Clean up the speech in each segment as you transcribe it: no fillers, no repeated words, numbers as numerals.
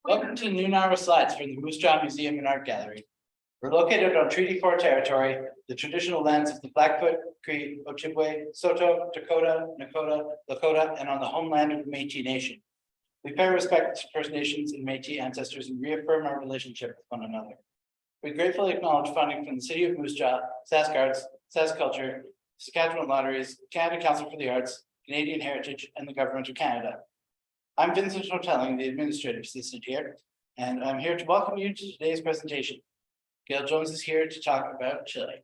Welcome to the noon hour slides for the Moose Jaw Museum and Art Gallery. We're located on Treaty 4 territory, the traditional lands of the Blackfoot, Cree, Ojibwe, Saulteaux, Dakota, Nakota, Lakota, and on the homeland of the Métis Nation. We pay respect to First Nations and Métis ancestors and reaffirm our relationship with one another. We gratefully acknowledge funding from the City of Moose Jaw, Sask Arts, Sask Culture, Saskatchewan Lotteries, Canada Council for the Arts, Canadian Heritage, and the Government of Canada. I'm Vincent Hotelling, the administrative assistant here, and I'm here to welcome you to today's presentation. Gayle Jones is here to talk about Chile.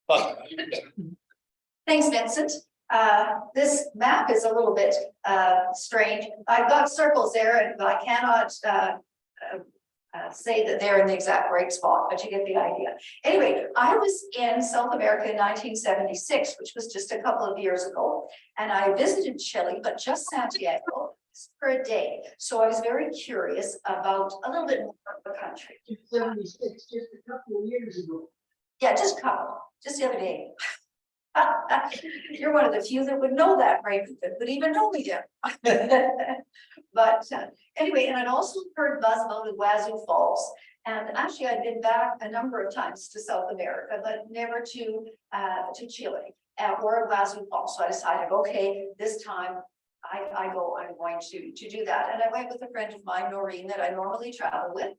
Welcome. Thanks, Vincent. This map is a little bit strange. I've got circles there, and I cannot say that they're in the exact right spot, but you get the idea. Anyway, I was in South America in 1976, which was just a couple of years ago, and I visited Chile, but just Santiago for a day. So I was very curious about a little bit more of the country. 76, just a couple of years ago. Yeah, just a couple, just the other day. You're one of the few that would know that, right? That would even know me there. But anyway, and I'd also heard buzz about the Wazoo Falls. And actually, I'd been back a number of times to South America, but never to Chile or Wazoo Falls. So I decided, okay, this time I'm going to do that. And I went with a friend of mine, Noreen, that I normally travel with.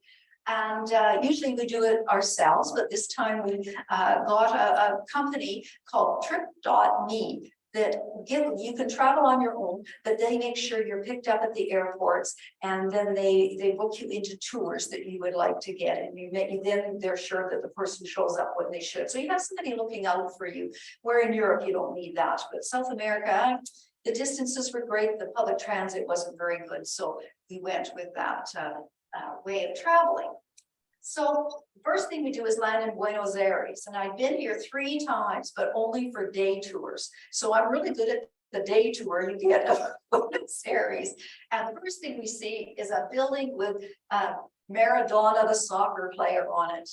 And usually we do it ourselves, but this time we got a company called Trip.me that you can travel on your own, but they make sure you're picked up at the airports, and then they book you into tours that you would like to get, and then they're sure that the person shows up when they should. So you have somebody looking out for you. Where in Europe you don't need that, but South America, the distances were great. The public transit wasn't very good, so we went with that way of traveling. So first thing we do is land in Buenos Aires, and I've been here 3 times, but only for day tours. So I'm really good at the day tour you get of Buenos Aires. And the first thing we see is a building with Maradona, the soccer player, on it,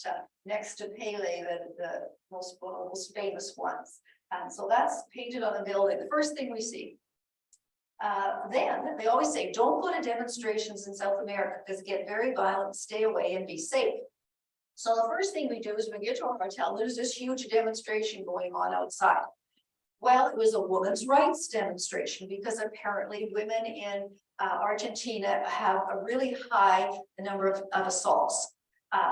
next to Pele, the most famous ones. And so that's painted on the building. The first thing we see. Then they always say, don't go to demonstrations in South America because they get very violent, stay away and be safe. So the first thing we do is we get to our hotel, there's this huge demonstration going on outside. Well, it was a women's rights demonstration because apparently women in Argentina have a really high number of assaults.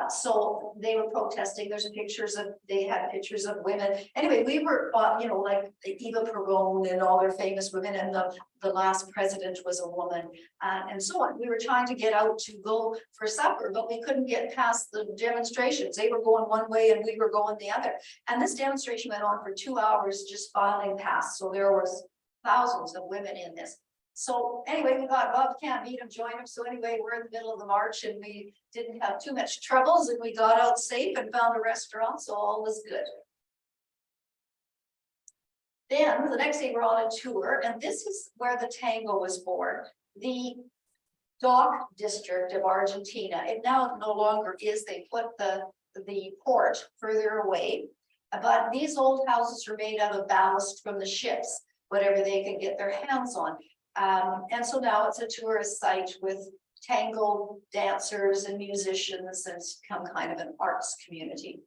So they were protesting. They had pictures of women. Anyway, we were, like Eva Perón and all their famous women, and the last president was a woman, and so on. We were trying to get out to go for supper, but we couldn't get past the demonstrations. They were going one way and we were going the other. And this demonstration went on for 2 hours, just filing past. So there was thousands of women in this. So anyway, we thought, well, we can't meet them, join them. So anyway, we're in the middle of the march and we didn't have too much troubles, and we got out safe and found a restaurant, so all was good. Then the next day we're on a tour, and this is where the tango was born. The dock district of Argentina. It now no longer is. They put the port further away, but these old houses are made out of ballast from the ships, whatever they can get their hands on. And so now it's a tourist site with tango dancers and musicians, and it's become kind of an arts community.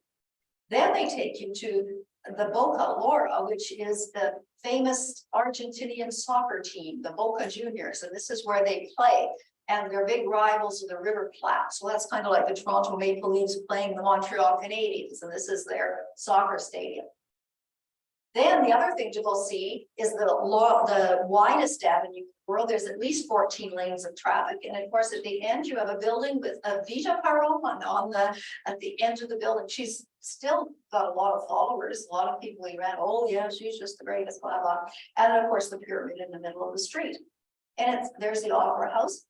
Then they take you to the Boca Laura, which is the famous Argentinian soccer team, the Boca Juniors, and this is where they play. And their big rivals are the River Plate. So that's kind of like the Toronto Maple Leafs playing the Montreal Canadiens, and this is their soccer stadium. Then the other thing to go see is the widest avenue in the world. There's at least 14 lanes of traffic. And of course, at the end, you have a building with a Vita Perón at the end of the building. She's still got a lot of followers, a lot of people around. Oh yeah, she's just the greatest, blah, blah. And of course, the pyramid in the middle of the street. And there's the Opera House.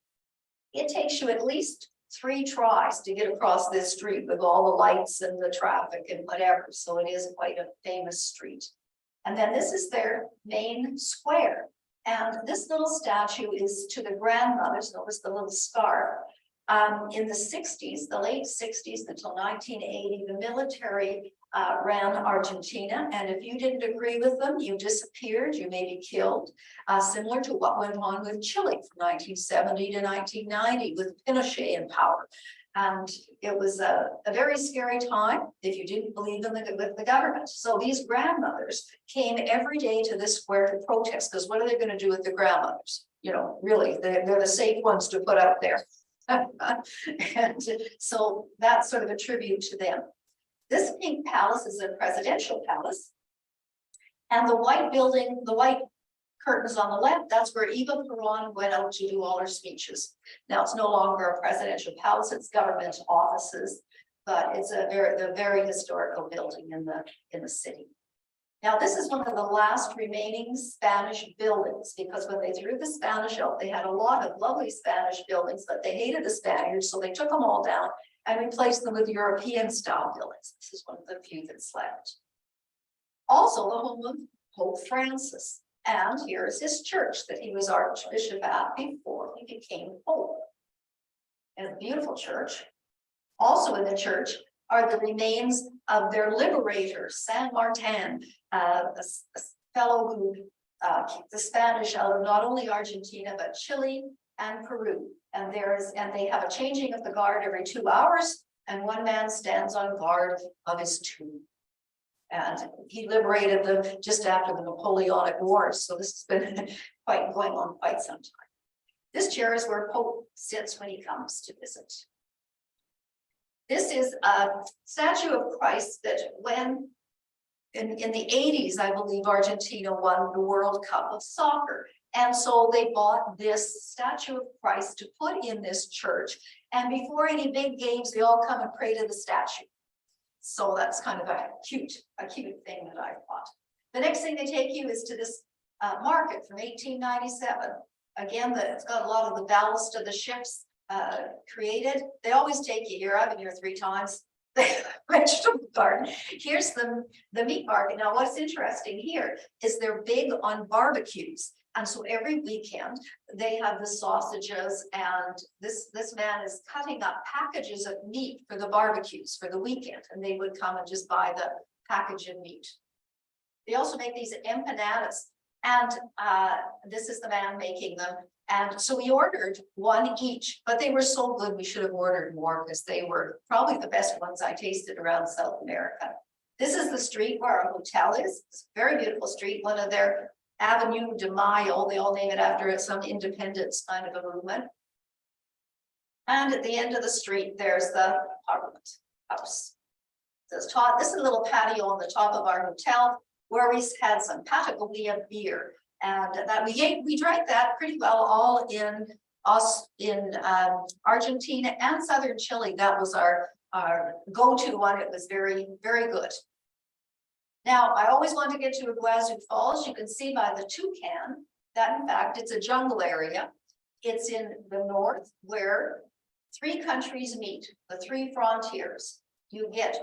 It takes you at least 3 tries to get across this street with all the lights and the traffic and whatever. So it is quite a famous street. And then this is their main square. And this little statue is to the grandmothers. Notice the little scarf. In the 60s, the late 60s until 1980, the military ran Argentina, and if you didn't agree with them, you disappeared, you may be killed, similar to what went on with Chile from 1970 to 1990 with Pinochet in power. And it was a very scary time if you didn't believe in the government. So these grandmothers came every day to this square to protest, because what are they going to do with the grandmothers? You know, really, they're the safe ones to put out there. And so that's sort of a tribute to them. This pink palace is a presidential palace. And the white building, the white curtains on the left, that's where Eva Peron went out to do all her speeches. Now it's no longer a presidential palace, it's government offices, but it's a very historical building in the city. Now this is one of the last remaining Spanish buildings, because when they threw the Spanish out, they had a lot of lovely Spanish buildings, but they hated the Spaniards, so they took them all down and replaced them with European style buildings. This is one of the few that's left. Also the home of Pope Francis. And here's his church that he was Archbishop at before he became Pope. And a beautiful church. Also in the church are the remains of their liberator, San Martin, a fellow who kicked the Spanish out of not only Argentina, but Chile and Peru. And they have a changing of the guard every 2 hours, and one man stands on guard of his tomb. And he liberated them just after the Napoleonic Wars. So this has been going on quite some time. This chair is where Pope sits when he comes to visit. This is a statue of Christ that when in the 80s, I believe Argentina won the World Cup of soccer. And so they bought this statue of Christ to put in this church. And before any big games, they all come and pray to the statue. So that's kind of a cute thing that I thought. The next thing they take you is to this market from 1897. Again, it's got a lot of the ballast of the ships created. They always take you here. I've been here 3 times. Vegetable garden. Here's the meat market. Now, what's interesting here is they're big on barbecues. And so every weekend they have the sausages, and this man is cutting up packages of meat for the barbecues for the weekend, and they would come and just buy the package of meat. They also make these empanadas, and this is the man making them. And so we ordered 1 each, but they were so good we should have ordered more, because they were probably the best ones I tasted around South America. This is the street where our hotel is. It's a very beautiful street, one of their Avenue de Mayo, they all name it after some independence kind of a movement. And at the end of the street, there's the Parliament House. This is a little patio on the top of our hotel where we had some Patagonia beer, and that we drank that pretty well all in Argentina and southern Chile. That was our go-to one. It was very, very good. Now, I always want to get to Iguazu Falls. You can see by the toucan that, in fact, it's a jungle area. It's in the north where 3 countries meet, the 3 frontiers. You get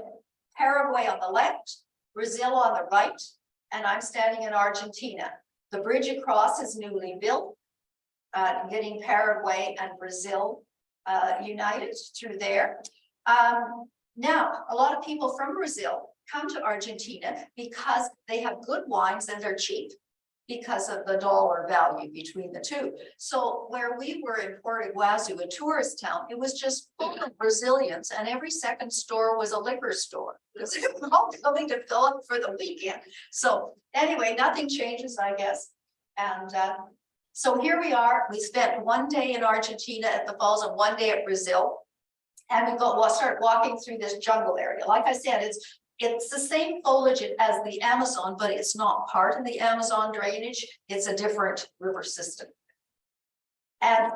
Paraguay on the left, Brazil on the right, and I'm standing in Argentina. The bridge across is newly built, getting Paraguay and Brazil united through there. Now, a lot of people from Brazil come to Argentina because they have good wines and they're cheap because of the dollar value between the two. So where we were in Port Iguazu, a tourist town, it was just full of Brazilians, and every second store was a liquor store because they were all coming to fill up for the weekend. So anyway, nothing changes, I guess. And so here we are. We spent 1 day in Argentina at the falls and 1 day at Brazil. And we'll start walking through this jungle area. Like I said, it's the same foliage as the Amazon, but it's not part of the Amazon drainage. It's a different river system. And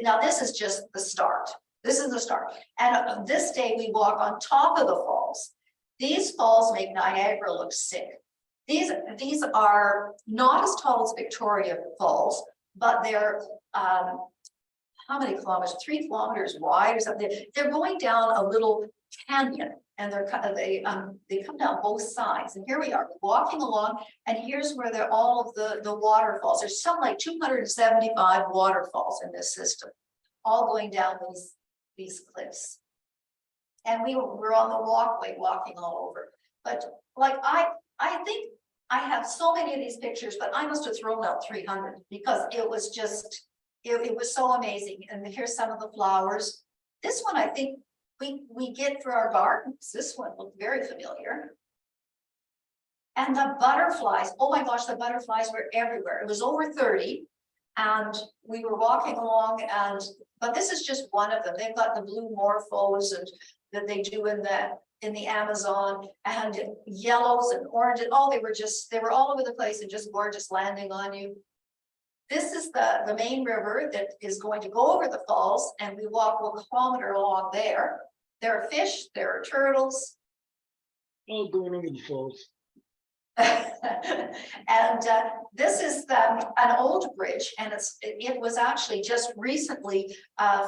now this is just the start. This is the start. And this day we walk on top of the falls. These falls make Niagara look sick. These are not as tall as Victoria Falls, but they're how many kilometers? 3 kilometers wide or something. They're going down a little canyon, and they come down both sides. And here we are walking along, and here's where they're all of the waterfalls. There's something like 275 waterfalls in this system, all going down these cliffs. And we were on the walkway walking all over. But like, I think I have so many of these pictures, but I must have thrown out 300 because it was just, it was so amazing. And here's some of the flowers. This one, I think we get for our gardens. This one looked very familiar. And the butterflies, oh my gosh, the butterflies were everywhere. It was over 30. And we were walking along but this is just one of them. They've got the blue morphos and that they do in the Amazon, and yellows and oranges. Oh, they were all over the place and just gorgeous, landing on you. This is the main river that is going to go over the falls, and we walk 1 kilometer along there. There are fish, there are turtles. All going over the falls. And this is an old bridge, and it was actually just recently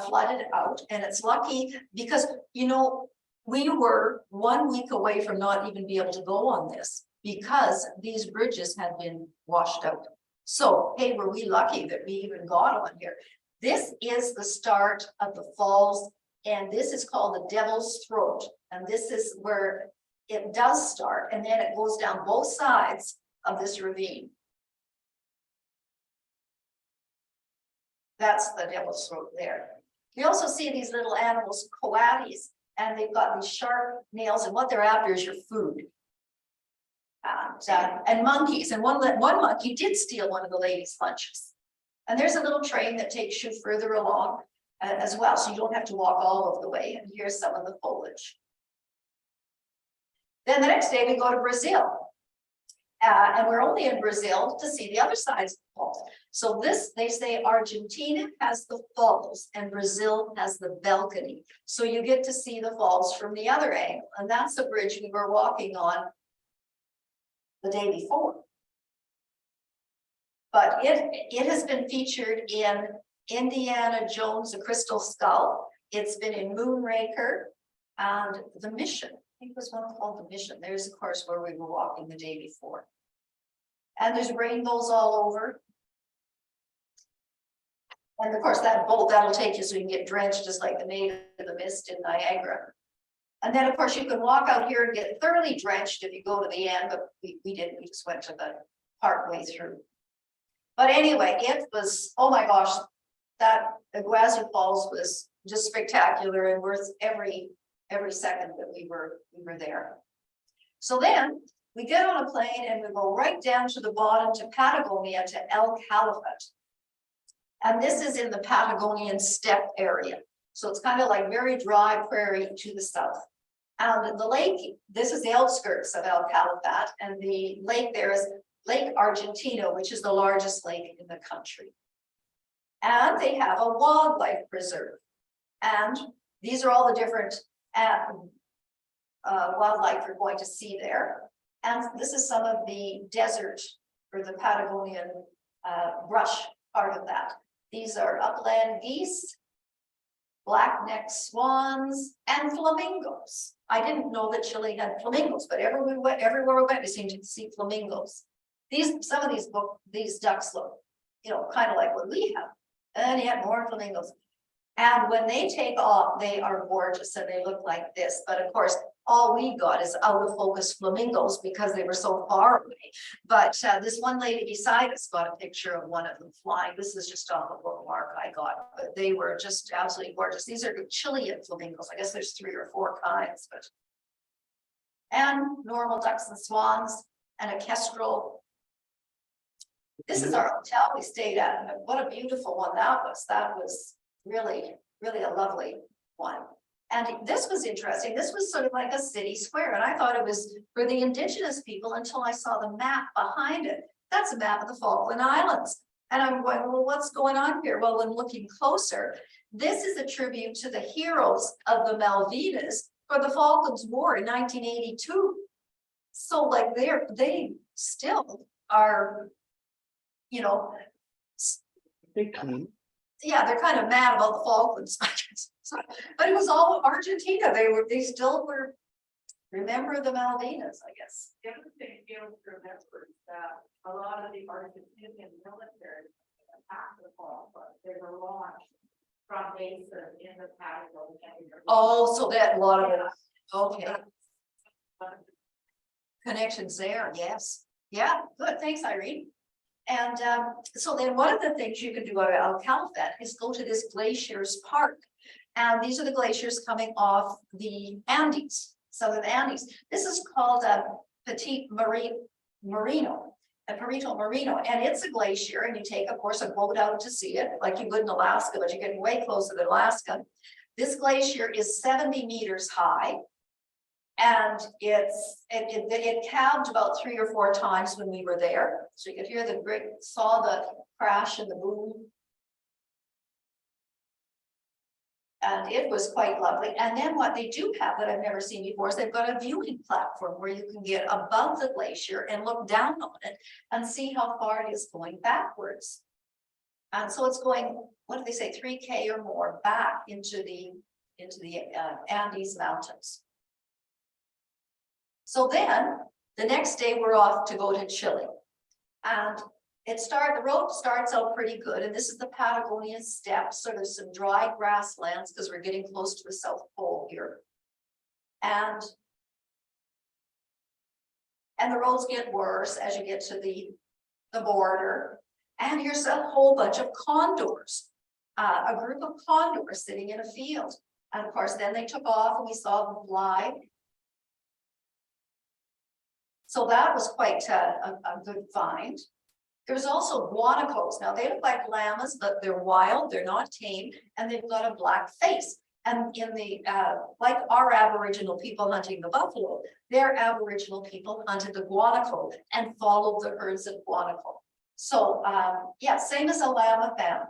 flooded out, and it's lucky because, you know, we were 1 week away from not even be able to go on this because these bridges had been washed out. So, hey, were we lucky that we even got on here? This is the start of the falls, and this is called the Devil's Throat, and this is where it does start, and then it goes down both sides of this ravine. That's the Devil's Throat there. You also see these little animals, coatis, and they've got these sharp nails, and what they're after is your food. And monkeys, and one monkey did steal one of the ladies' lunches. And there's a little train that takes you further along as well, so you don't have to walk all of the way. And here's some of the foliage. Then the next day we go to Brazil. And we're only in Brazil to see the other sides of the falls. So this, they say Argentina has the falls and Brazil has the balcony. So you get to see the falls from the other angle. And that's the bridge we were walking on the day before. But it has been featured in Indiana Jones, The Crystal Skull. It's been in Moonraker and The Mission. I think it was one called The Mission. There's, of course, where we were walking the day before. And there's rainbows all over. And of course, that boat, that'll take you so you can get drenched just like the Maid of the Mist in Niagara. And then, of course, you can walk out here and get thoroughly drenched if you go to the end, but we didn't. We just went to the part way through. But anyway, it was, oh my gosh, that Iguazu Falls was just spectacular and worth every second that we were there. So then we get on a plane and we go right down to the bottom to Patagonia, to El Calafate. And this is in the Patagonian steppe area. So it's kind of like very dry prairie to the south. And the lake, this is the outskirts of El Calafate, and the lake there is Lake Argentina, which is the largest lake in the country. And they have a wildlife preserve. And these are all the different wildlife you're going to see there. And this is some of the desert or the Patagonian brush part of that. These are upland geese, black-necked swans, and flamingos. I didn't know that Chile had flamingos, but everywhere we went, we seemed to see flamingos. Some of these ducks look, you know, kind of like what we have. And yet more flamingos. And when they take off, they are gorgeous and they look like this. But of course, all we got is out of focus flamingos because they were so far away. But this one lady beside us got a picture of one of them flying. This is just off a bookmark I got, but they were just absolutely gorgeous. These are Chilean flamingos. I guess there's 3 or 4 kinds, but. And normal ducks and swans and a kestrel. This is our hotel we stayed at, and what a beautiful one that was. That was really, really a lovely one. And this was interesting. This was sort of like a city square, and I thought it was for the indigenous people until I saw the map behind it. That's a map of the Falkland Islands. And I'm going, well, what's going on here? Well, when looking closer, this is a tribute to the heroes of the Malvinas for the Falklands War in 1982. So like they still are, you know, They come. yeah, they're kind of mad about the Falklands. But it was all Argentina. They still were, remember the Malvinas, I guess. The other thing you have to remember is that a lot of the Argentinian military attacked the fall, but they were launched From base in the patio. Oh, so that a lot of it, okay, connections there, yes. Yeah, good, thanks, Irene. And so then one of the things you can do at Alcalfet is go to this Glaciers Park. And these are the glaciers coming off the Andes, southern Andes. This is called a Petit Marino, a Perito Marino, and it's a glacier, and you take, of course, a boat out to see it, like you would in Alaska, but you're getting way closer than Alaska. This glacier is 70 meters high. And it calved about 3 or 4 times when we were there. So you could hear the great, saw the crash and the boom. And it was quite lovely. And then what they do have that I've never seen before is they've got a viewing platform where you can get above the glacier and look down on it and see how far it is going backwards. And so it's going, what do they say, 3K or more back into the Andes Mountains. So then the next day we're off to go to Chile. And the road starts out pretty good. And this is the Patagonian steppes. So there's some dry grasslands because we're getting close to the South Pole here. And the roads get worse as you get to the border. And here's a whole bunch of condors, a group of condors sitting in a field. And of course, then they took off and we saw them fly. So that was quite a good find. There's also guanacos. Now they look like llamas, but they're wild, they're not tame, and they've got a black face. And in the, like our Aboriginal people hunting the buffalo, their Aboriginal people hunted the guanaco and followed the herds of guanaco. So yeah, same as a llama found.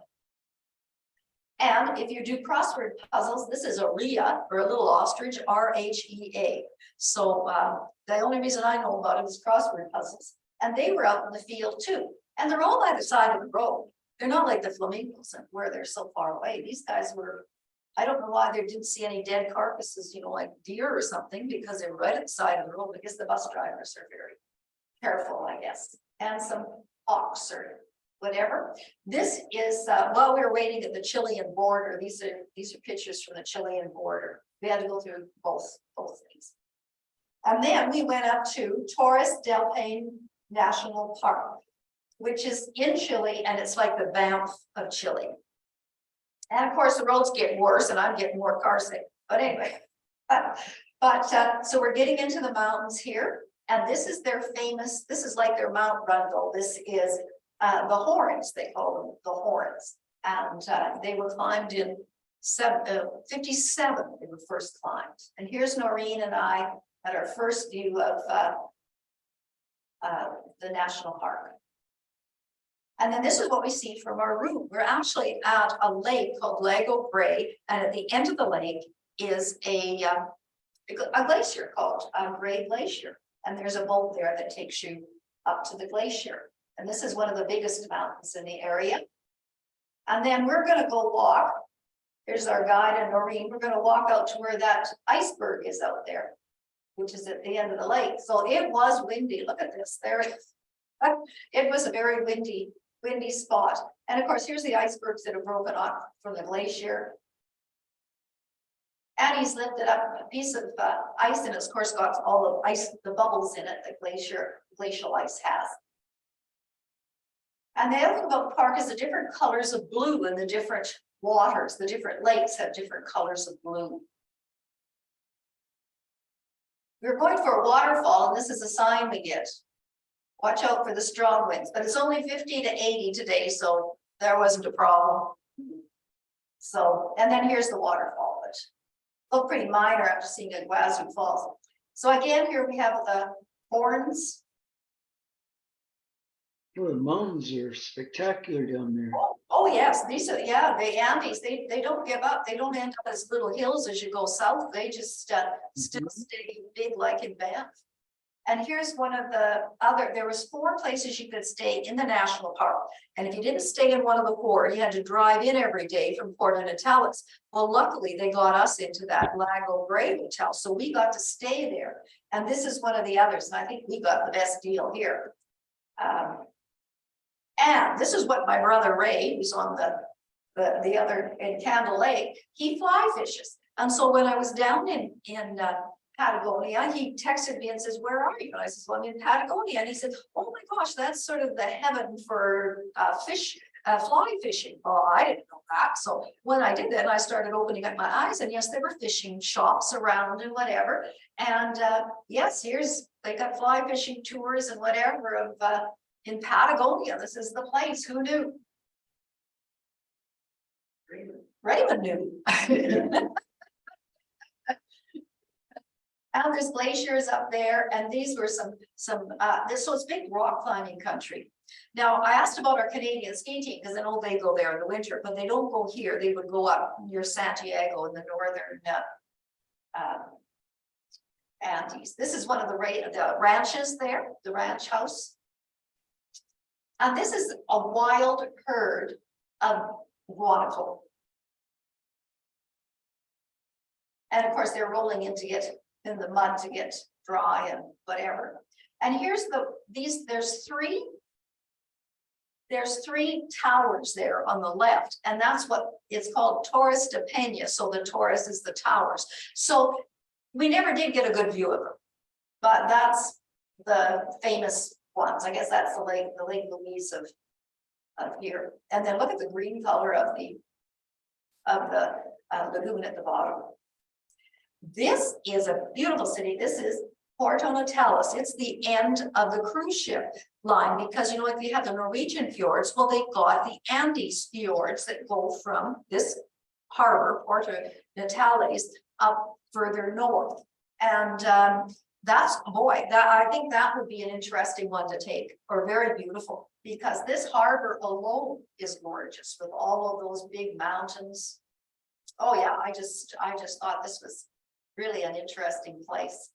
And if you do crossword puzzles, this is a rhea, or a little ostrich, R-H-E-A. So the only reason I know about it is crossword puzzles. And they were out in the field too. And they're all by the side of the road. They're not like the flamingos where they're so far away. These guys were, I don't know why they didn't see any dead carcasses, you know, like deer or something, because they're right at the side of the road. Because the bus drivers are very careful, I guess. And some ox or whatever. This is while we were waiting at the Chilean border. These are pictures from the Chilean border. We had to go through both things. And then we went up to Torres del Paine National Park, which is in Chile, and it's like the Banff of Chile. And of course, the roads get worse, and I'm getting more car sick. But anyway, so we're getting into the mountains here, and this is their famous. This is like their Mount Rundle. This is the Horns. They call them the Horns, and they were climbed in 57. They were first climbed. And here's Noreen and I at our first view of the national park. And then this is what we see from our room. We're actually at a lake called Lago Gray, and at the end of the lake is a glacier called Gray Glacier. And there's a boat there that takes you up to the glacier. And this is one of the biggest mountains in the area. And then we're going to go walk. Here's our guide and Noreen. We're going to walk out to where that iceberg is out there, which is at the end of the lake. So it was windy. Look at this. There it is. It was a very windy spot. And of course, here's the icebergs that have broken off from the glacier. And he's lifted up a piece of ice, and it's of course got all the ice, the bubbles in it that glacial ice has. And the other thing about the park is the different colors of blue in the different waters. The different lakes have different colors of blue. We're going for a waterfall, and this is a sign we get. Watch out for the strong winds, but it's only 50 to 80 today, so there wasn't a problem. So, and then here's the waterfall, which looked pretty minor after seeing it at Wazoo Falls. So again, here we have the Horns. Oh, the mountains are spectacular down there. Oh yes, these are, yeah, the Andes, they don't give up. They don't end up as little hills as you go south. They just still stay big like in Banff. And here's one of the other, there was 4 places you could stay in the national park. And if you didn't stay in one of the 4, you had to drive in every day from Puerto Natales. Well, luckily they got us into that Lago Gray hotel. So we got to stay there. And this is one of the others. And I think we got the best deal here. And this is what my brother Ray, who's on the the other in Candle Lake, he fly fishes. And so when I was down in Patagonia, he texted me and says, "Where are you?" And I says, "Well, I'm in Patagonia." And he said, "Oh my gosh, that's sort of the heaven for fly fishing." Oh, I didn't know that. So when I did that, I started opening up my eyes, and yes, there were fishing shops around and whatever. And yes, they got fly fishing tours and whatever of in Patagonia. This is the place. Who knew? Raymond knew. And there's glaciers up there, and these were so it's big rock climbing country. Now, I asked about our Canadian ski team, because I know they go there in the winter, but they don't go here. They would go up near Santiago in the northern Andes. This is one of the ranches there, the ranch house. And this is a wild herd of guanaco. And of course, they're rolling in to get in the mud to get dry and whatever. And here's there's three towers there on the left, and that's what it's called, Torres de Peña. So the Torres is the towers. So we never did get a good view of them, but that's the famous ones. I guess that's the Lake Louise of here. And then look at the green color of the lagoon at the bottom. This is a beautiful city. This is Porto Natalis. It's the end of the cruise ship line, because you know, if you have the Norwegian fjords, well, they've got the Andes fjords that go from this harbor, Porto Natalis, up further north. And I think that would be an interesting one to take, or very beautiful, because this harbor alone is gorgeous with all of those big mountains. Oh yeah, I just thought this was really an interesting place.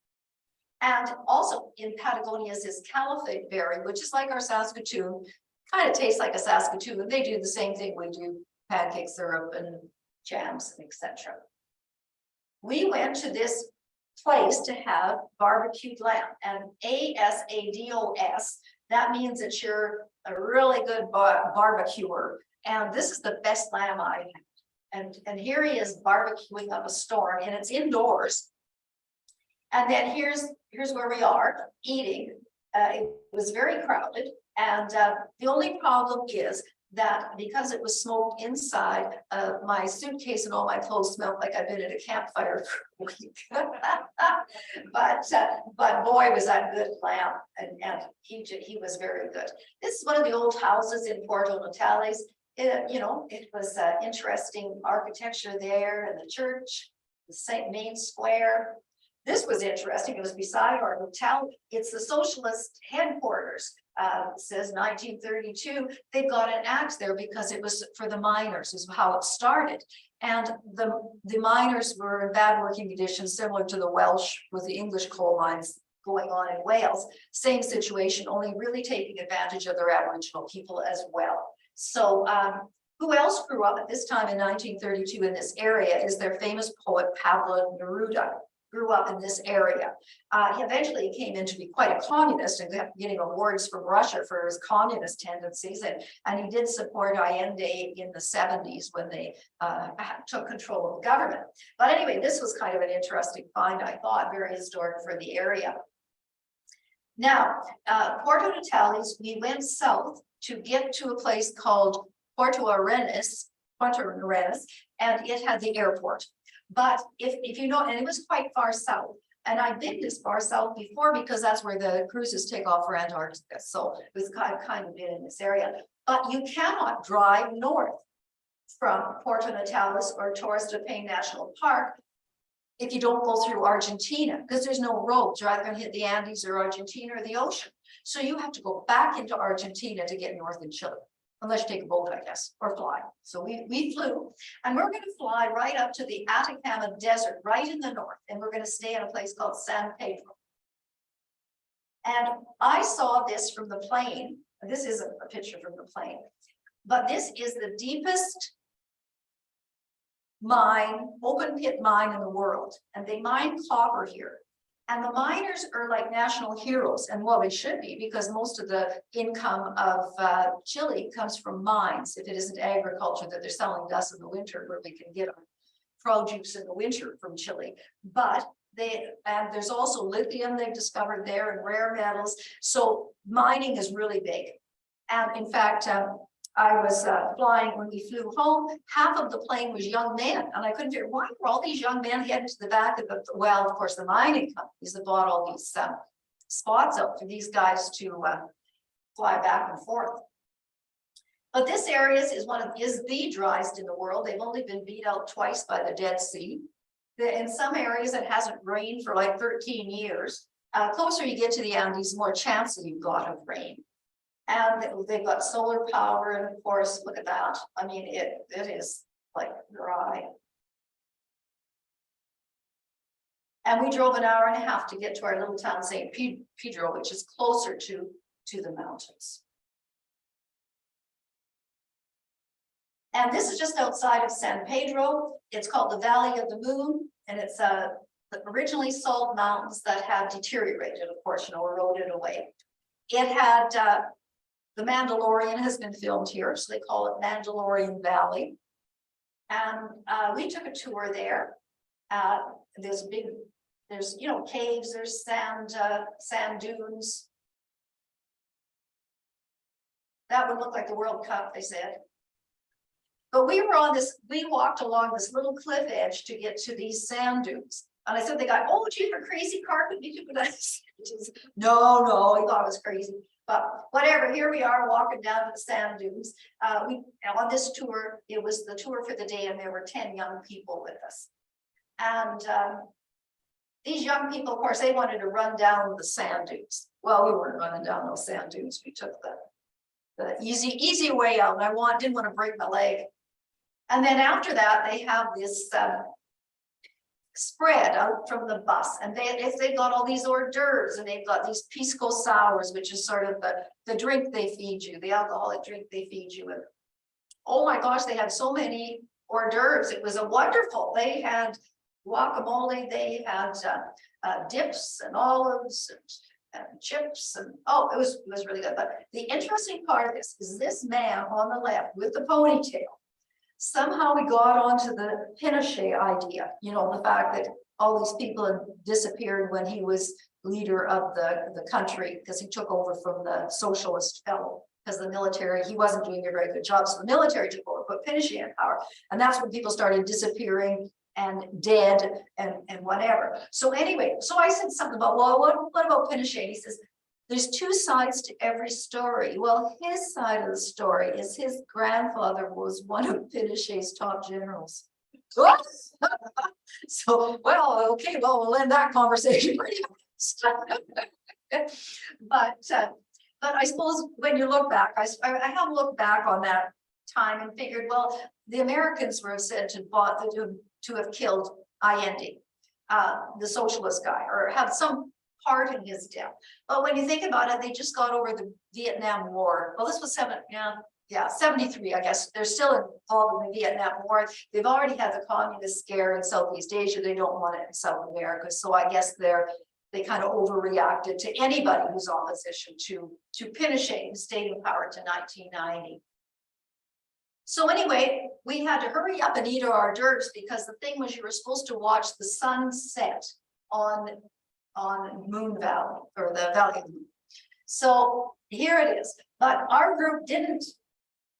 And also in Patagonia is this caliphate berry, which is like our Saskatoon, kind of tastes like a Saskatoon. They do the same thing we do, pancake syrup and jams, etc. We went to this place to have barbecued lamb, and ASADOS, that means that you're a really good barbecuer. And this is the best lamb I had. And here he is barbecuing up a storm, and it's indoors. And then here's where we are eating. It was very crowded, and the only problem is that because it was smoked inside, my suitcase and all my clothes smelled like I've been at a campfire for a week. But boy, was that good lamb, and he was very good. This is one of the old houses in Porto Natalis. It was interesting architecture there, and the church, the main square. This was interesting. It was beside our hotel. It's the socialist headquarters. It says 1932. They've got an axe there because it was for the miners, is how it started. And the miners were in bad working conditions, similar to the Welsh with the English coal mines going on in Wales. Same situation, only really taking advantage of their Aboriginal people as well. So who else grew up at this time in 1932 in this area is their famous poet Pablo Neruda. Grew up in this area. He eventually came in to be quite a communist and kept getting awards from Russia for his communist tendencies. And he did support Allende in the 70s when they took control of the government. But anyway, this was kind of an interesting find, I thought, very historic for the area. Now, Porto Natalis, we went south to get to a place called Porto Arenas, and it had the airport. But if you know, and it was quite far south, and I've been this far south before because that's where the cruises take off for Antarctica. So it was kind of been in this area, but you cannot drive north from Porto Natalis or Torres de Paine National Park if you don't go through Argentina, because there's no roads. You're either going to hit the Andes or Argentina or the ocean. So you have to go back into Argentina to get north in Chile. Unless you take a boat, I guess, or fly. So we flew, and we're going to fly right up to the Atacama Desert, right in the north, and we're going to stay in a place called San Pedro. And I saw this from the plane. This isn't a picture from the plane, but this is the deepest mine, open pit mine in the world, and they mine copper here. And the miners are like national heroes, and well, they should be, because most of the income of Chile comes from mines. If it isn't agriculture that they're selling to us in the winter, where we can get our produce in the winter from Chile. But and there's also lithium they've discovered there, and rare metals. So mining is really big. And in fact, I was flying when we flew home. Half of the plane was young men, and I couldn't figure why were all these young men heading to the back of the, well, of course, the mining companies that bought all these spots out for these guys to fly back and forth. But this area is the driest in the world. They've only been beat out twice by the Dead Sea. In some areas, it hasn't rained for like 13 years. Closer you get to the Andes, the more chance that you've got of rain. And they've got solar power, and of course, look at that. I mean, it is like dry. And we drove an hour and a half to get to our little town, St. Pedro, which is closer to the mountains. And this is just outside of San Pedro. It's called the Valley of the Moon, and it's the originally salt mountains that have deteriorated, of course, eroded away. It had The Mandalorian has been filmed here, so they call it Mandalorian Valley. And we took a tour there. There's caves, there's sand dunes. That would look like the World Cup, they said. But we walked along this little cliff edge to get to these sand dunes. And I said, the guy, oh, gee, for crazy carpet, did you put that? No, he thought it was crazy. But whatever, here we are walking down to the sand dunes. On this tour, it was the tour for the day, and there were 10 young people with us. And these young people, of course, they wanted to run down the sand dunes. Well, we weren't running down those sand dunes. We took the easy way out. And I didn't want to break my leg. And then after that, they have this spread out from the bus, and they've got all these hors d'oeuvres, and they've got these pisco sours, which is sort of the drink they feed you, the alcoholic drink they feed you. And oh my gosh, they had so many hors d'oeuvres. It was a wonderful. They had guacamole, they had dips and olives and chips, and oh, it was really good. But the interesting part of this is this man on the left with the ponytail. Somehow we got onto the Pinochet idea, the fact that all these people had disappeared when he was leader of the country, because he took over from the socialist fellow, because the military, he wasn't doing a very good job. So the military took over, put Pinochet in power. And that's when people started disappearing and dead and whatever. So anyway, so I said something about, well, what about Pinochet? He says, there's two sides to every story. Well, his side of the story is his grandfather was one of Pinochet's top generals. So, well, okay, well, we'll end that conversation pretty fast. But I suppose when you look back, I have looked back on that time and figured, well, the Americans were said to have killed Allende, the socialist guy, or have some part in his death. But when you think about it, they just got over the Vietnam War. Well, this was 73, I guess. They're still involved in the Vietnam War. They've already had the communist scare in Southeast Asia. They don't want it in South America. So I guess they kind of overreacted to anybody who's opposition to Pinochet, who stayed in power to 1990. So anyway, we had to hurry up and eat our hors d'oeuvres, because the thing was you were supposed to watch the sun set on Moon Valley, or the Valley of the Moon. So here it is. But our group didn't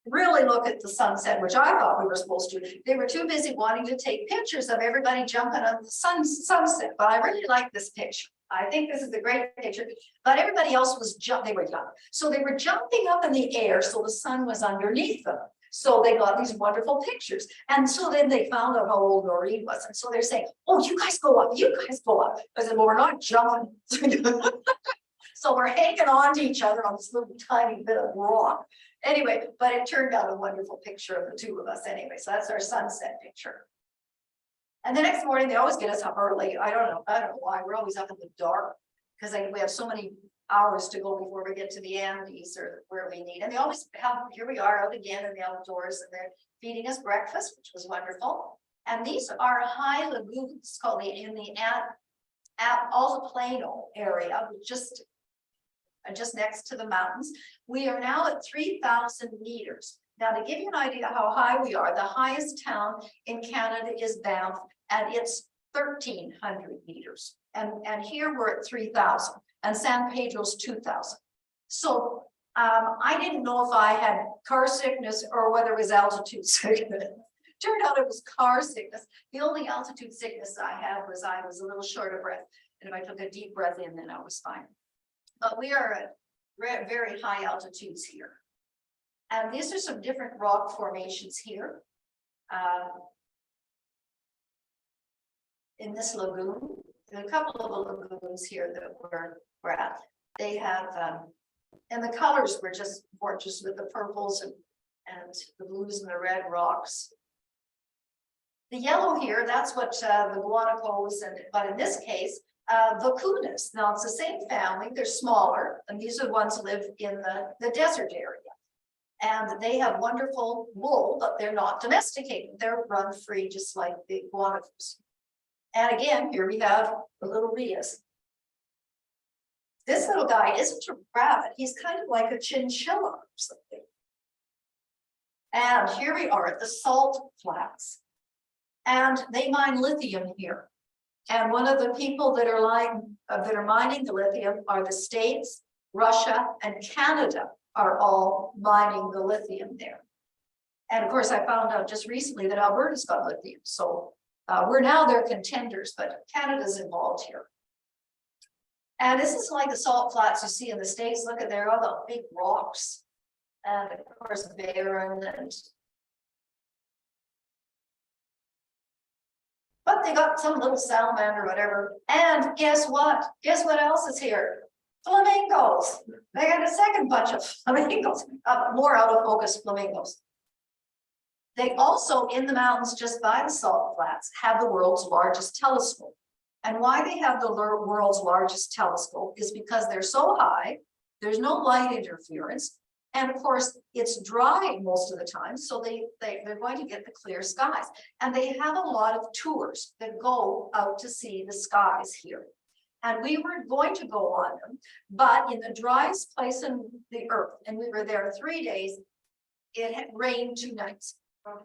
really look at the sunset, which I thought we were supposed to. They were too busy wanting to take pictures of everybody jumping on the sunset. But I really like this picture. I think this is a great picture. But everybody else was they were young. So they were jumping up in the air, so the sun was underneath them. So they got these wonderful pictures. And so then they found out how old Noreen was. And so they're saying, oh, you guys go up, you guys go up. I said, well, we're not jumping. So we're hanging on to each other on this little tiny bit of rock. Anyway, but it turned out a wonderful picture of the two of us anyway. So that's our sunset picture. And the next morning, they always get us up early. I don't know why. We're always up in the dark, because we have so many hours to go before we get to the Andes or where we need. And they always have, here we are out again in the outdoors, and they're feeding us breakfast, which was wonderful. And these are high lagoons called in the Altiplano area, just next to the mountains. We are now at 3,000 meters. Now, to give you an idea how high we are, the highest town in Canada is Banff, and it's 1,300 meters. And here we're at 3,000, and San Pedro's 2,000. So I didn't know if I had car sickness or whether it was altitude sickness. Turned out it was car sickness. The only altitude sickness I had was I was a little short of breath. And if I took a deep breath in, then I was fine. But we are at very high altitudes here. And these are some different rock formations here. In this lagoon, there are a couple of lagoons here that we're at. They have, and the colors were just gorgeous with the purples and the blues and the red rocks. The yellow here, that's what the guanacos, but in this case, vicunas. Now it's the same family, they're smaller, and these are the ones who live in the desert area. And they have wonderful wool, but they're not domesticated. They're run free, just like the guanacos. And again, here we have the little rheas. This little guy isn't a rabbit, he's kind of like a chinchilla or something. And here we are at the salt flats. And they mine lithium here. And one of the people that are mining the lithium are the States, Russia, and Canada are all mining the lithium there. And of course, I found out just recently that Alberta's got lithium. So we're now their contenders, but Canada's involved here. And this is like the salt flats you see in the States. Look at there, all the big rocks. And of course, barren and but they got some little salamander or whatever. And guess what? Guess what else is here? Flamingos. They got a second bunch of flamingos, more out of focus flamingos. They also, in the mountains just by the salt flats, have the world's largest telescope. And why they have the world's largest telescope is because they're so high, there's no light interference. And of course, it's dry most of the time, so they're going to get the clear skies. And they have a lot of tours that go out to see the skies here. And we were going to go on them, but in the driest place in the earth, and we were there 3 days, it had rained 2 nights.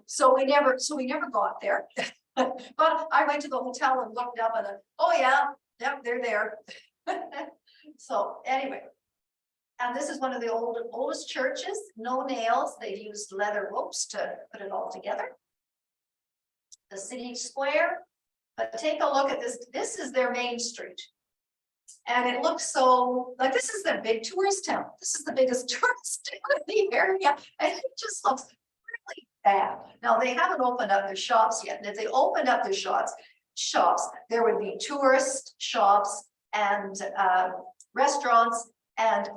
So we never got there. But I went to the hotel and looked up and oh yeah, they're there. So anyway. And this is one of the oldest churches, no nails. They've used leather ropes to put it all together. The city square, but take a look at this. This is their main street. And it looks so, like this is their big tourist town. This is the biggest tourist town in the area. And it just looks really bad. Now they haven't opened up their shops yet. And if they opened up their shops, there would be tourist shops and restaurants and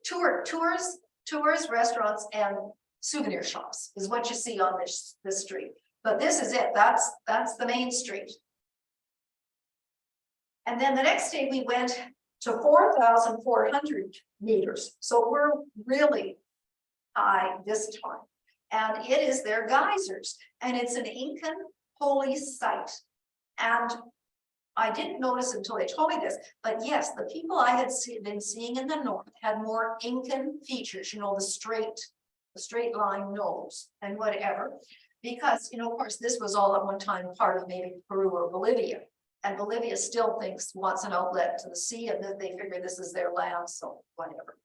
tours, restaurants, and souvenir shops is what you see on this street. But this is it. That's the main street. And then the next day we went to 4,400 meters. So we're really high this time. And it is their geysers. And it's an Incan holy site. And I didn't notice until they told me this, but yes, the people I had been seeing in the north had more Incan features, you know, the straight line nose and whatever, because, you know, of course, this was all at one time part of maybe Peru or Bolivia, and Bolivia still wants an outlet to the sea, and then they figure this is their land, so whatever.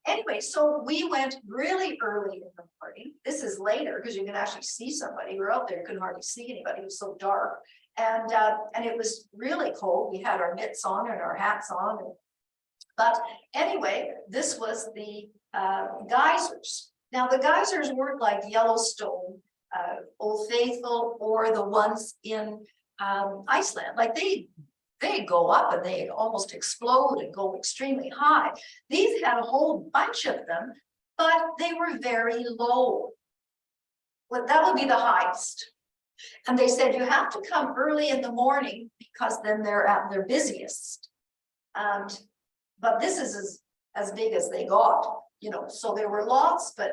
Anyway, so we went really early in the morning. This is later because you can actually see somebody. We're out there, you couldn't hardly see anybody. It was so dark. And it was really cold. We had our mitts on and our hats on. But anyway, this was the geysers. Now the geysers weren't like Yellowstone, Old Faithful, or the ones in Iceland. Like they go up and they almost explode and go extremely high. These had a whole bunch of them, but they were very low. Well, that would be the highest. And they said, you have to come early in the morning because then they're at their busiest. But this is as big as they got, you know, so there were lots, but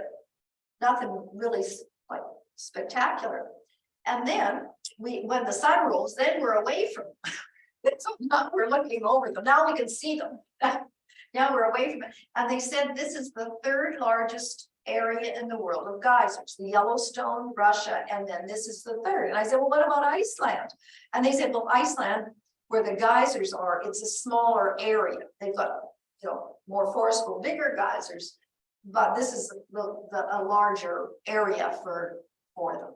nothing really like spectacular. And then when the sun rose, then we're away from them. So now we're looking over them. Now we can see them. Now we're away from it. And they said this is the third largest area in the world of geysers, the Yellowstone, Russia, and then this is the third. And I said, well, what about Iceland? And they said, well, Iceland, where the geysers are, it's a smaller area. They've got, more forceful, bigger geysers, but this is a larger area for them.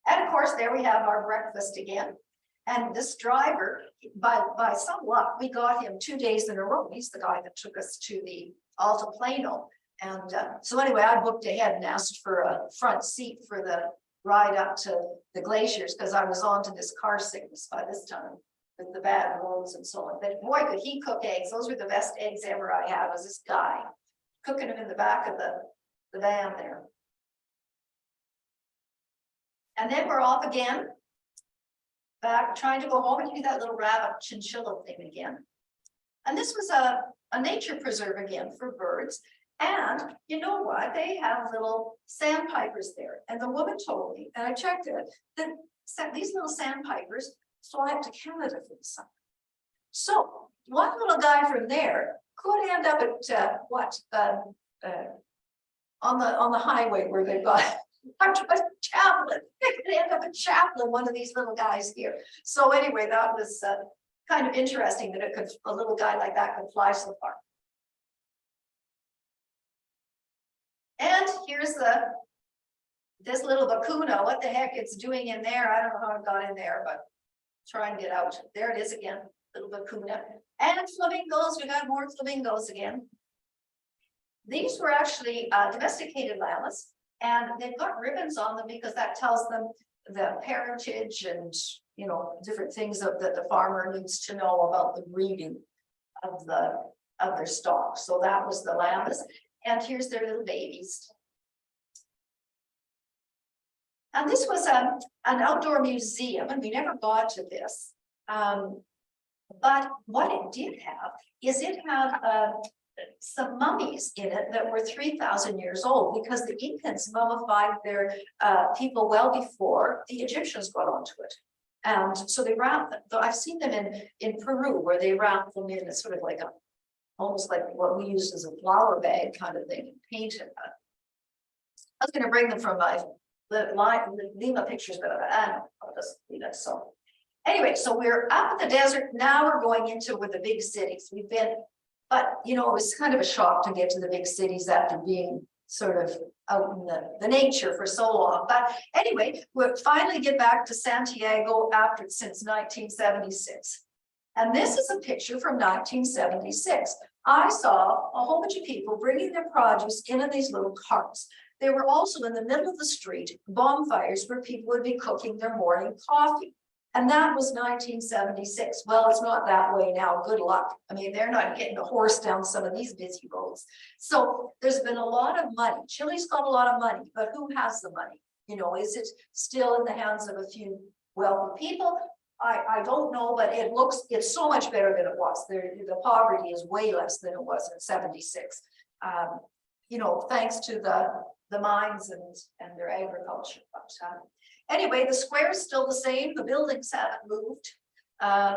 And of course, there we have our breakfast again. And this driver, by some luck, we got him 2 days in a row. He's the guy that took us to the Altiplano. And so anyway, I booked ahead and asked for a front seat for the ride up to the glaciers because I was on to this car sickness by this time with the bad roads and so on. But boy, could he cook eggs. Those were the best eggs ever I had, was this guy cooking them in the back of the van there. And then we're off again, back trying to go home and do that little rabbit chinchilla thing again. And this was a nature preserve again for birds. And you know what? They have little sandpipers there. And the woman told me, and I checked it, that these little sandpipers fly up to Canada for the summer. So one little guy from there could end up at on the highway where they've got Chaplin. They could end up at Chaplin, one of these little guys here. So anyway, that was kind of interesting that a little guy like that could fly so far. And here's this little vacuna. What the heck it's doing in there? I don't know how it got in there, but try and get out. There it is again, little vacuna. And flamingos, we got more flamingos again. These were actually domesticated llamas, and they've got ribbons on them because that tells them the parentage and different things that the farmer needs to know about the breeding of their stock. So that was the llamas. And here's their little babies. And this was an outdoor museum, and we never got to this. But what it did have is it had some mummies in it that were 3,000 years old, because the Incans mummified their people well before the Egyptians got onto it. And so they wrapped them. I've seen them in Peru, where they wrap them in a sort of like almost like what we use as a flower bag kind of thing, and painted. I was going to bring them from my Lima pictures, but I'll just leave it. So anyway, so we're up in the desert. Now we're going into with the big cities. We've been, but it was kind of a shock to get to the big cities after being sort of out in the nature for so long. But anyway, we'll finally get back to Santiago since 1976. And this is a picture from 1976. I saw a whole bunch of people bringing their produce in these little carts. They were also in the middle of the street, bonfires where people would be cooking their morning coffee. And that was 1976. Well, it's not that way now. Good luck. I mean, they're not getting a horse down some of these busy roads. So there's been a lot of money. Chile's got a lot of money, but who has the money? Is it still in the hands of a few wealthy people? I don't know, but it's so much better than it was. The poverty is way less than it was in 76. Thanks to the mines and their agriculture. But anyway, the square is still the same. The buildings haven't moved.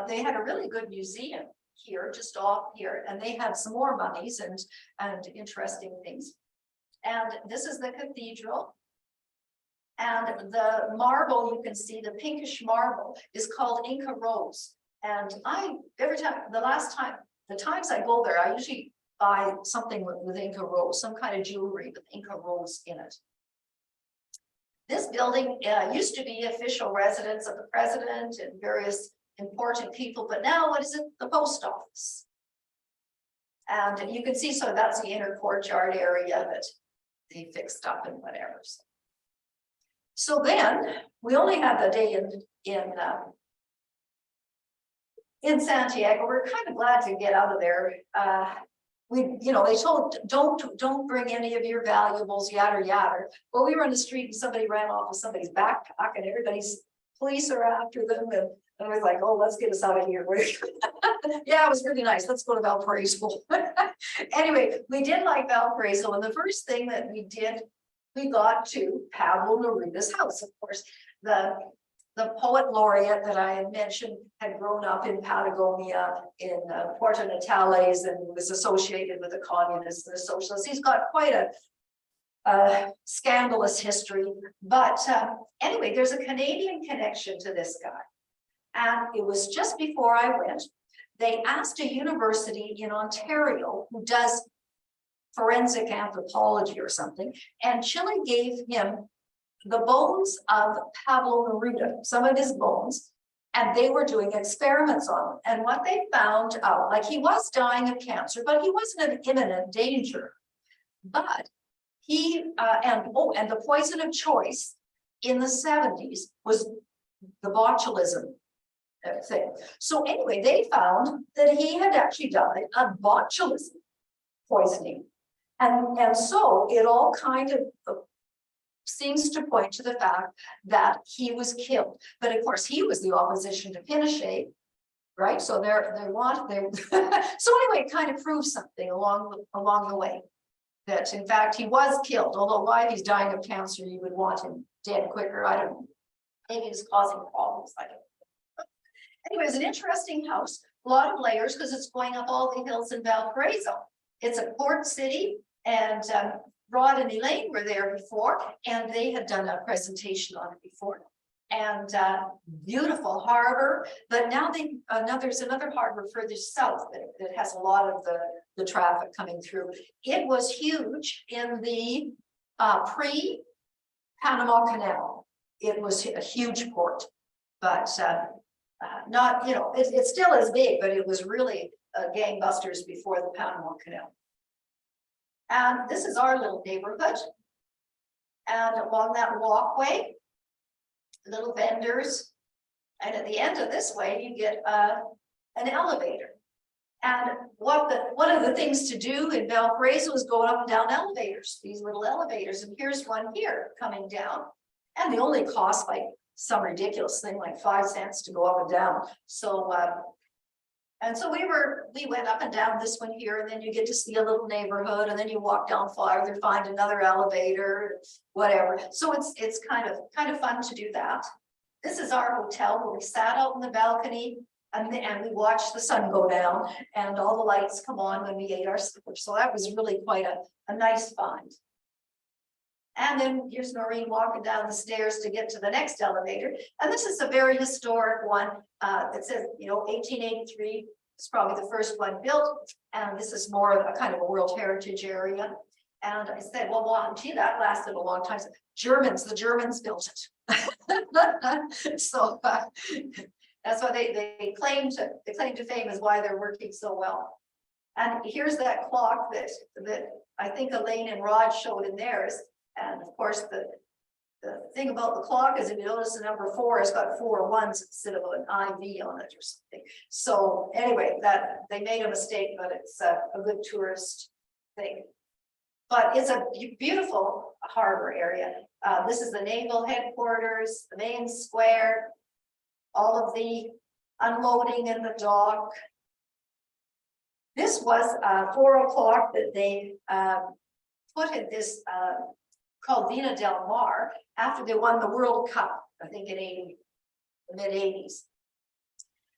They had a really good museum here, just off here, and they had some more mummies and interesting things. And this is the cathedral. And the marble, you can see the pinkish marble is called Inca Rose. And the times I go there, I usually buy something with Inca Rose, some kind of jewelry with Inca Rose in it. This building used to be official residence of the president and various important people, but now what is it? The post office. And you can see, so that's the inner courtyard area that they fixed up and whatever. So then we only had the day in Santiago. We're kind of glad to get out of there. They told don't bring any of your valuables, yada yada. Well, we were on the street and somebody ran off with somebody's backpack, and police are after them, and I was like, oh, let's get us out of here. Yeah, it was really nice. Let's go to Valparaiso. Anyway, we did like Valparaiso, and the first thing that we did, we got to Pablo Neruda's house, of course. the poet laureate that I had mentioned had grown up in Patagonia in Puerto Natales and was associated with the communists and the socialists. He's got quite a scandalous history, but anyway, there's a Canadian connection to this guy. And it was just before I went, they asked a university in Ontario who does forensic anthropology or something, and Chile gave him the bones of Pablo Neruda, some of his bones, and they were doing experiments on him. And what they found out, like he was dying of cancer, but he wasn't in imminent danger. But he, and the poison of choice in the 70s was the botulism thing. So anyway, they found that he had actually died of botulism poisoning. And so it all kind of seems to point to the fact that he was killed. But of course, he was the opposition to Pinochet, right? So so anyway, it kind of proves something along the way. That in fact, he was killed, although why if he's dying of cancer, you would want him dead quicker, I don't know. Maybe he's causing problems, I don't know. Anyway, it's an interesting house, a lot of layers because it's going up all the hills in Valparaiso. It's a port city, and Rod and Elaine were there before, and they had done a presentation on it before. And beautiful harbor, but now there's another harbor further south that has a lot of the traffic coming through. It was huge in the pre-Panama Canal. It was a huge port, but not, you know, it still is big, but it was really gangbusters before the Panama Canal. And this is our little neighborhood. And along that walkway, little vendors. And at the end of this way, you get an elevator. And one of the things to do in Valparaiso is go up and down elevators, these little elevators. And here's one here coming down. And they only cost like some ridiculous thing, like 5 cents to go up and down. So, and so we went up and down this one here, and then you get to see a little neighborhood, and then you walk down farther, find another elevator, whatever. So it's kind of fun to do that. This is our hotel where we sat out in the balcony and we watched the sun go down and all the lights come on when we ate our supper. So that was really quite a nice find. And then here's Noreen walking down the stairs to get to the next elevator. And this is a very historic one. It says, 1883. It's probably the first one built. And this is more of a kind of a World Heritage area. And I said, well, gee, that lasted a long time. The Germans built it. So that's why they claim to fame is why they're working so well. And here's that clock that I think Elaine and Rod showed in theirs. And of course, the thing about the clock is if you notice the number 4 has got 4 ones instead of an IV on it or something. So anyway, that they made a mistake, but it's a good tourist thing. But it's a beautiful harbor area. This is the naval headquarters, the main square, all of the unloading in the dock. This was 4 o'clock that they put in this called Vina del Mar after they won the World Cup, I think in the mid-80s.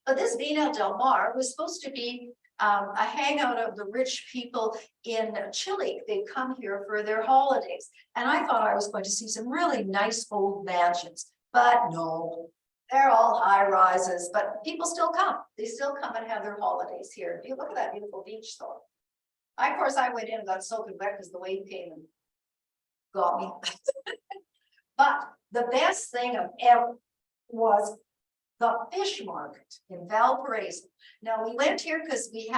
But this Vina del Mar was supposed to be a hangout of the rich people in Chile. They'd come here for their holidays. And I thought I was going to see some really nice old mansions, but no, they're all high rises, but people still come. They still come and have their holidays here. You look at that beautiful beach though. Of course, I went in and got soaking wet because the wave came and got me. But the best thing of ever was the fish market in Valparaiso. Now we went here because we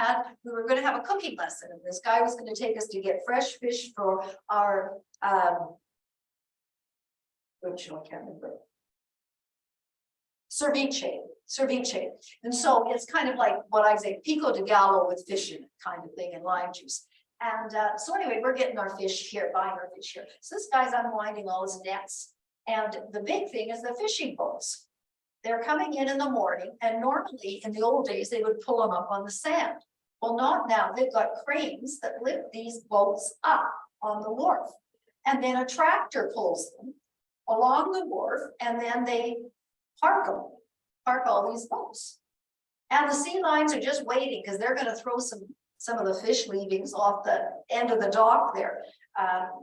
were going to have a cooking lesson, and this guy was going to take us to get fresh fish for our which I can't remember. Ceviche. And so it's kind of like what I say, pico de gallo with fish in it kind of thing, and lime juice. And so anyway, we're getting our fish here, buying our fish here. So this guy's unwinding all his nets. And the big thing is the fishing boats. They're coming in the morning, and normally in the old days, they would pull them up on the sand. Well, not now. They've got cranes that lift these boats up on the wharf. And then a tractor pulls them. along the wharf, and then they park all these boats. And the sea lions are just waiting, because they're gonna throw some of the fish leavings off the end of the dock there.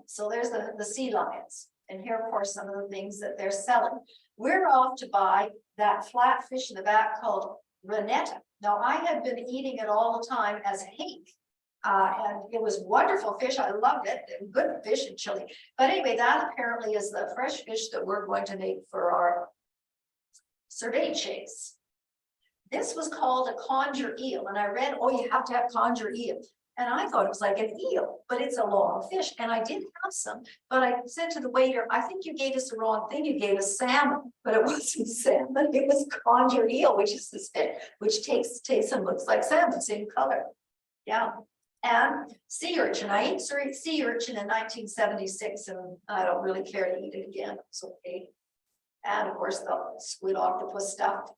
So there's the sea lions, and here, of course, some of the things that they're selling. We're off to buy that flat fish in the back called renetta. Now, I had been eating it all the time as hake. And it was wonderful fish. I loved it. Good fish in Chile. But anyway, that apparently is the fresh fish that we're going to make for our ceviches. This was called a conger eel, and I read, oh, you have to have conger eel. And I thought it was like an eel, but it's a long fish. And I did have some, but I said to the waiter, I think you gave us the wrong thing. You gave us salmon, but it wasn't salmon. It was conger eel, which is this fish, which tastes and looks like salmon, same color. Yeah. And sea urchin. I ate sea urchin in 1976, and I don't really care to eat it again. It's okay. And of course, the squid octopus stuff.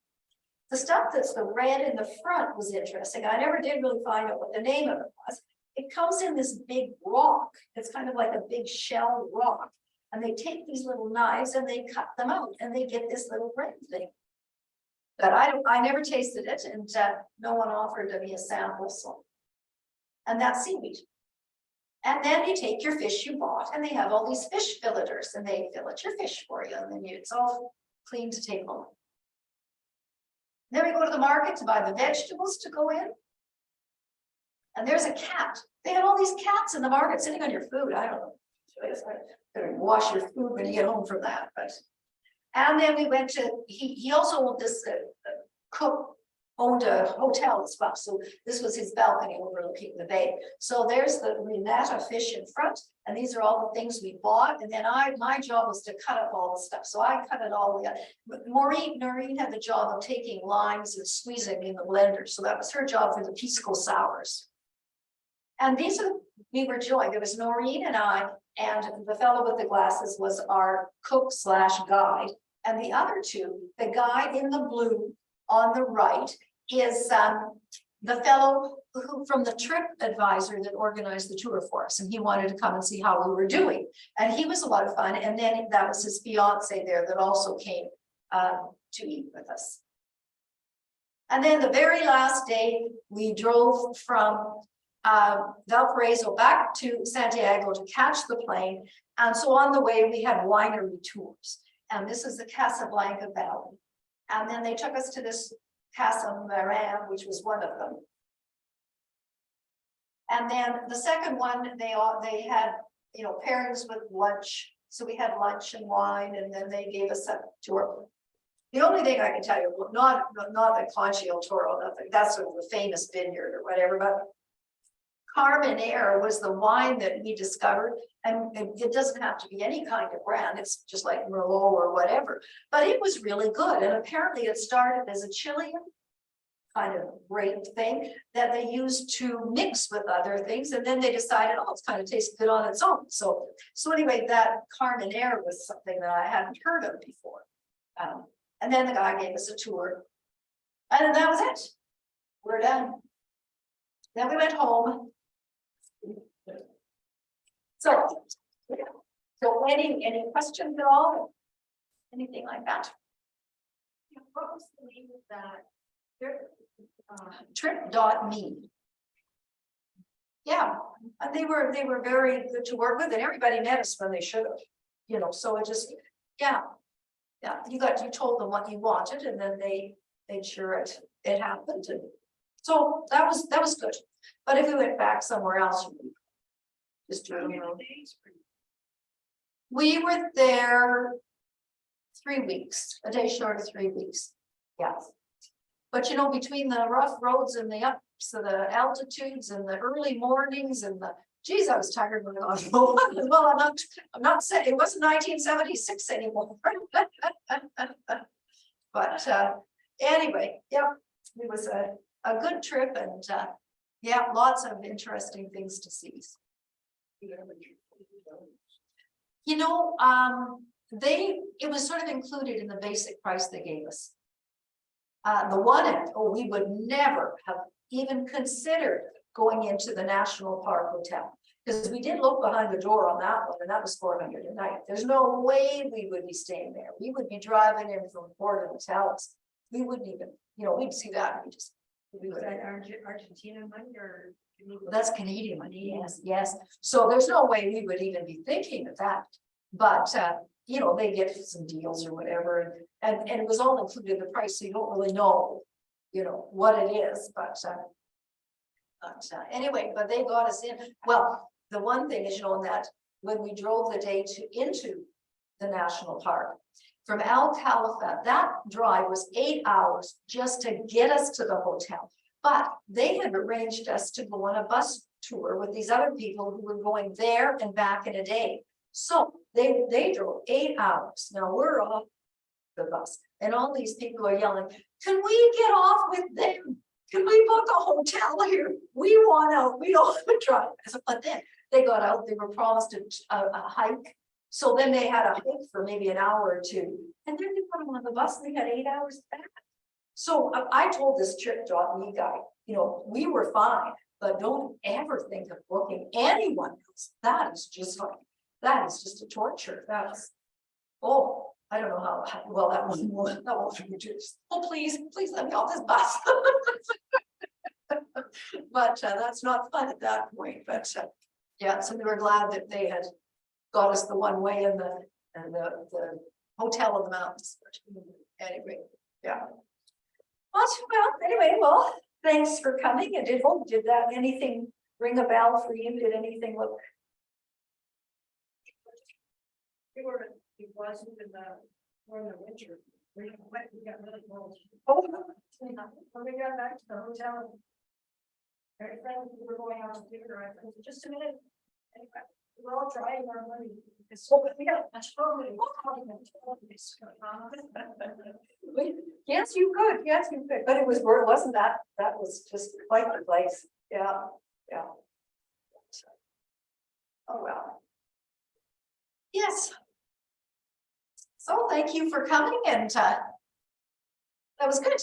The stuff that's the red in the front was interesting. I never did really find out what the name of it was. It comes in this big rock. It's kind of like a big shell rock. And they take these little knives and they cut them out, and they get this little red thing. But I never tasted it, and no one offered me a sample. So, and that's seaweed. And then you take your fish you bought, and they have all these fish filleters, and they fillet your fish for you, and then it's all clean to take home. Then we go to the market to buy the vegetables to go in. And there's a cat. They had all these cats in the market sitting on your food. I don't know. Better wash your food when you get home from that. But and then we went to, he also owned this cook owned a hotel as well. So this was his balcony overlooking the bay. So there's the renetta fish in front, and these are all the things we bought. And then my job was to cut up all the stuff. So I cut it all the way up. Noreen had the job of taking limes and squeezing in the blender. So that was her job for the pisco sours. And these are, we were joined. There was Noreen and I, and the fellow with the glasses was our cook / guide. And the other two, the guy in the blue on the right is the fellow who from the trip advisor that organized the tour for us, and he wanted to come and see how we were doing, and he was a lot of fun. And then that was his fiance there that also came to eat with us. And then the very last day we drove from Valparaiso back to Santiago to catch the plane, and so on the way we had winery tours, and this is the Casablanca Valley. And then they took us to this Casa Marin, which was one of them. And then the second one, they had, you know, pairings with lunch. So we had lunch and wine, and then they gave us a tour. The only thing I can tell you, well, not the Conchi El Toro, nothing. That's sort of the famous vineyard or whatever, but Carmenere was the wine that we discovered, and it doesn't have to be any kind of brand. It's just like Merlot or whatever, but it was really good. And apparently it started as a Chilean kind of grape thing that they used to mix with other things, and then they decided, oh, it's kind of tastes good on its own. So anyway, that Carmenere was something that I hadn't heard of before. And then the guy gave us a tour, and that was it. We're done. Then we went home. So any questions at all? Anything like that? What was the name of that? Trip.me. Yeah, and they were very good to work with, and everybody met us when they should have, you know, so it just, yeah. You told them what you wanted, and then they made sure it happened. And so that was good. But if we went back somewhere else, just do it. We were there 3 weeks, a day short of 3 weeks. Yes. But you know, between the rough roads and the ups, so the altitudes and the early mornings and the, geez, I was tired when I got home. Well, I'm not saying it wasn't 1976 anymore. But anyway, yeah, it was a good trip, and yeah, lots of interesting things to see. You know, it was sort of included in the basic price they gave us. The one, we would never have even considered going into the National Park Hotel. Because we did look behind the door on that one, and that was 400 a night. There's no way we would be staying there. We would be driving in from Port hotels. We wouldn't even, we'd see that, and we just. We Was would, that Argentina money or? that's Canadian money, yes, yes. So there's no way we would even be thinking of that. But, they get some deals or whatever, and it was all included in the price, so you don't really know, what it is, but anyway, but they got us in. Well, the one thing is, that when we drove the day into the national park, from Alcalá, that drive was 8 hours just to get us to the hotel. But they had arranged us to go on a bus tour with these other people who were going there and back in a day. So they drove 8 hours. Now we're off the bus, and all these people are yelling, "Can we get off with them? Can we book a hotel here? We want out. We don't want to drive." But then they got out. They were promised a hike. So then they had a hike for maybe an hour or two, and then they put them on the bus. And they had 8 hours back. So I told this trip.me guy, we were fine, but don't ever think of booking anyone else. That is just a torture. That's, I don't know how well that one just, please let me off this bus. But that's not fun at that point. But yeah, so we were glad that they had got us the one way and the hotel in the mountains. Anyway, yeah. Well, thanks for coming. And did that anything ring a bell for you? Did anything look? It wasn't in the winter. We got really cold. Oh, When we got back to the hotel, very friendly, we were going out to dinner. I said, just a minute. Anyway, we're all trying our money. We got much fun. yes, you could. Yes, you could. But it wasn't that. That was just quite the place. Yeah. Oh well. Yes. So thank you for coming, and that was good.